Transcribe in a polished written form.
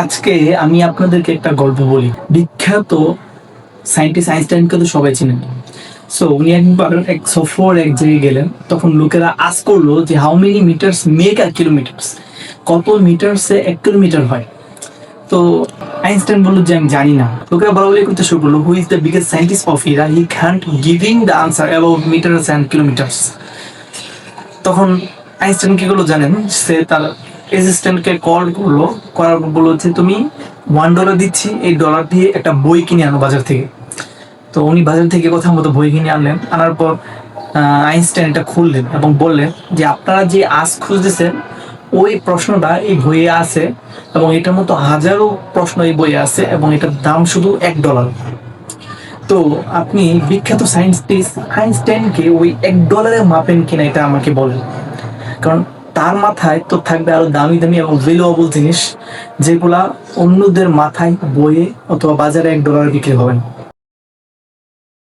আজকে আমি আপনাদেরকে একটা গল্প বলি। বিখ্যাত সায়েন্টিস্ট আইনস্টাইনকে তো সবাই চিনেন। সো উনি একবার এক সফর এক জায়গায় গেলেন, তখন লোকেরা আজ করলো যে how many meters make a kilometers, কত মিটারসে 1 কিলোমিটার হয়। তো আইনস্টাইন বললো যে আমি জানি না। লোকেরা বলা বলি করতে শুরু করলো, who is the biggest scientist of era, he can't giving the answer about meters and kilometers. তখন আইনস্টাইন কি করলো জানেন, সে তার অ্যাসিস্ট্যান্টকে কল করলো, করার পর বললো যে তুমি $1 দিচ্ছি, এই ডলার দিয়ে একটা বই কিনে আনো বাজার থেকে। তো উনি বাজার থেকে কথা মতো বই কিনে আনলেন। আনার পর আইনস্টাইন এটা খুললেন এবং বললেন যে আপনারা যে আজ খুঁজতেছেন ওই প্রশ্নটা এই বইয়ে আছে, এবং এটার মতো হাজারো প্রশ্ন এই বইয়ে আছে, এবং এটার দাম শুধু $1। তো আপনি বিখ্যাত সায়েন্টিস্ট আইনস্টাইনকে ওই $1 মাপেন কিনা, এটা আমাকে বলেন। কারণ তার মাথায় তো থাকবে আরো দামি দামি এবং ভ্যালুয়েবল জিনিস, যেগুলা অন্যদের মাথায় বইয়ে অথবা বাজারে $1 বিক্রি হবেন।